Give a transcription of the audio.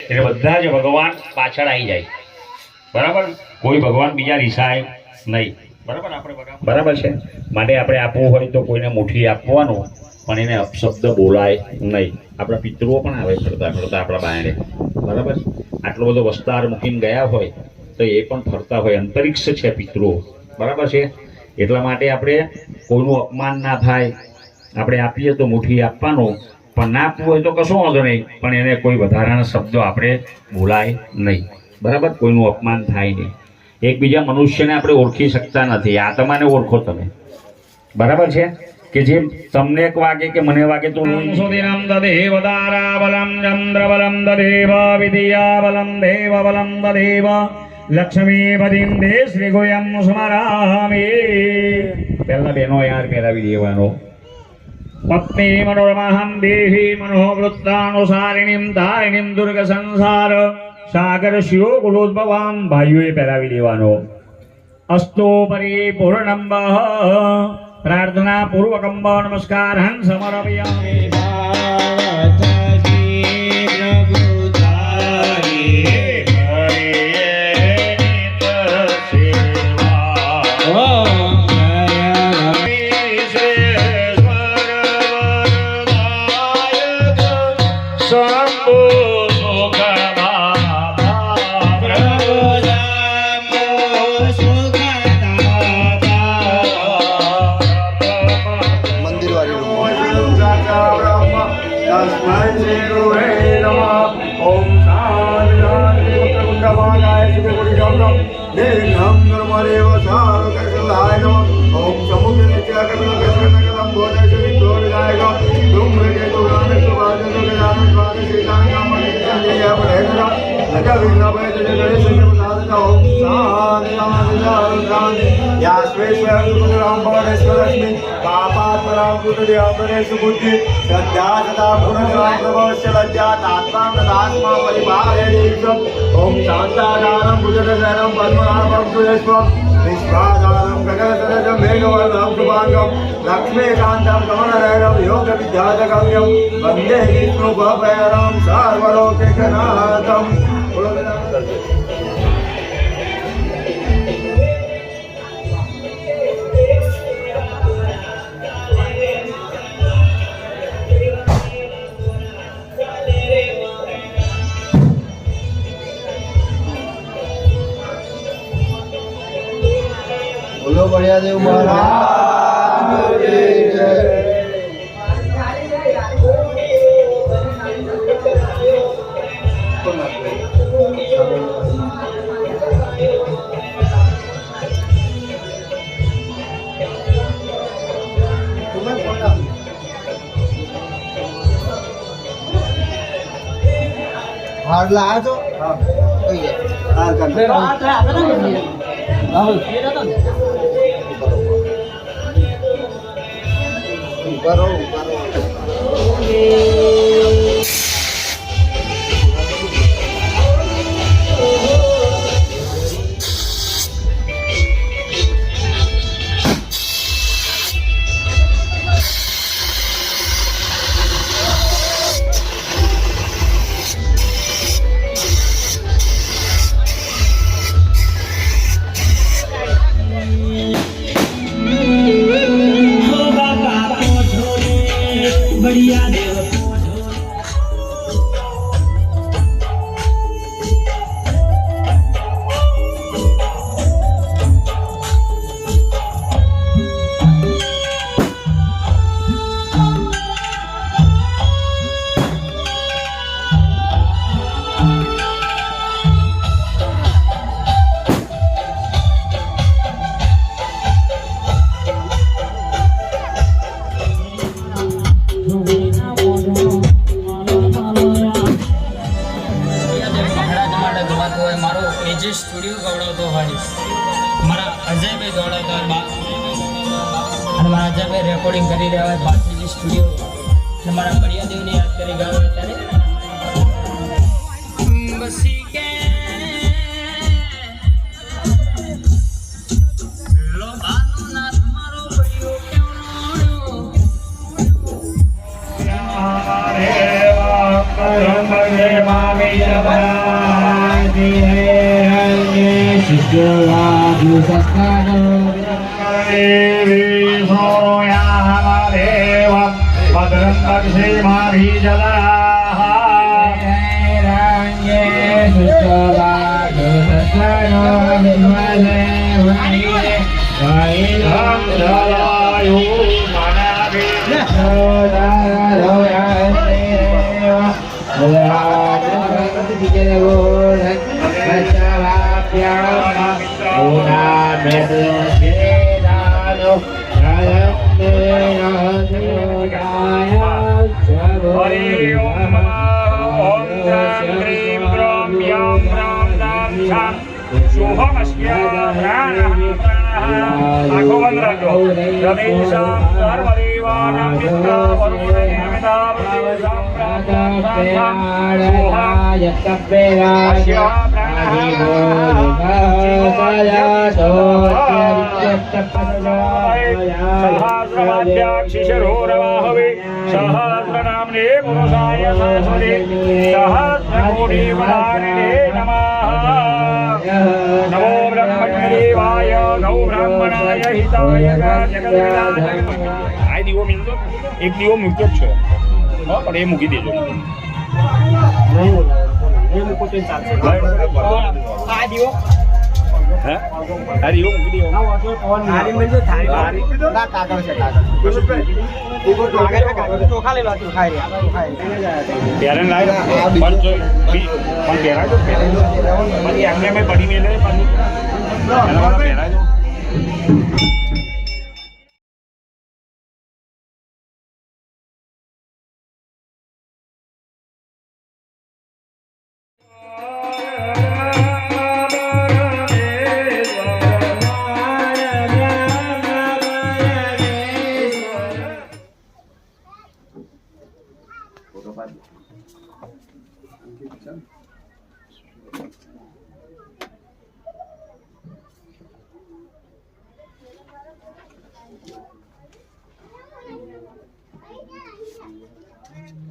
એટલે બધા જ ભગવાન પાછળ આવી જાય. બરાબર, કોઈ ભગવાન બીજા રીસાય નહીં. બરાબર, આપણે બરાબર છે. માટે આપણે આપવું હોય તો કોઈને મુઠ્ઠી આપવાનું, પણ એને અપશબ્દ બોલાય નહીં. આપણા પિતૃઓ પણ આવે ફરતા ફરતા આપણા બાયણે. બરાબર, આટલો બધો વસ્તાર મૂકીને ગયા હોય તો એ પણ ફરતા હોય. અંતરિક્ષ છે પિતૃઓ. બરાબર છે. એટલા માટે આપણે કોઈનું અપમાન ના થાય. આપણે આપીએ તો મુઠ્ઠી આપવાનું, પણ ના આપવું હોય તો કશો વાંધો નહીં, પણ એને કોઈ વધારાના શબ્દો આપણે બોલાય નહીં. બરાબર, કોઈનું અપમાન થાય નહીં. એકબીજા મનુષ્યને આપણે ઓળખી શકતા નથી. આત્માને ઓળખો તમે. બરાબર છે કે જે તમને એક વાગે કે મને વાગે તો સુધિરમ દદેવ તારાબલમ ચંદ્રબલમ દદેવ વિદ્યાબલમ દેવબલમ દદેવ લક્ષ્મીપતિમ દે શ્રી ગોયમ સ્મરામી. પહેલા બહેનો યાર પહેરાવી દેવાનો. પત્ની મનોરમાહમ દેહી મનોવૃત્તાનુસારિણીમ તારિણીમ દુર્ગ સંસાર સાગર શિવો કુલોદ્ભવામ. ભાઈઓએ પહેરાવી દેવાનો. અસ્તો પરિપૂર્ણમ પ્રાર્થના પૂર્વકમ નમસ્કાર સમર્પયામિ. लक्ष्मीकांतं कमलनयनं योग विद्याजगम्यं वंदे विष्णु भवभयं सर्वलोकैकनाथम्. बोलो बढ़िया देव महाराज की जय. हार लाया तो हाँ करो बढ़िया देव સ્ટુડિયો ગવડાવતો હોય મારા અજયભાઈ ગવડાવતો હોય અને મારા અજયભાઈ રેકોર્ડિંગ કરી રહ્યા હોય બાથીજી સ્ટુડિયો અને મારા બળિયાદેવને યાદ કરી ગયા હોય ત્યારે બસી કે લોભાનો નાથ મારો પડ્યો કેવનો રે વા ભદ્રં સહસ્રનામ્ને પુરુષાય સહસ્રે સહસ્રકોટિ વદાનને નમઃ નમો બ્રહ્મણ્યદેવાય ગૌ બ્રાહ્મણાય હિતાય જગદ્વિદાય આ દીવો મિલતો એક દીવો મૂક્યો જ છે હા પણ એ મૂકી દેજો આ દીવો હે આ દીવો મૂકી દેજો થાળી મિલતો થાળી ના કાગળ છે કાગળ ચોખા લઈ લો ચોખા પેરેન લાય પણ પહેરાય તો પછી એમને મેં પડી મેલે પછી પહેરાય તો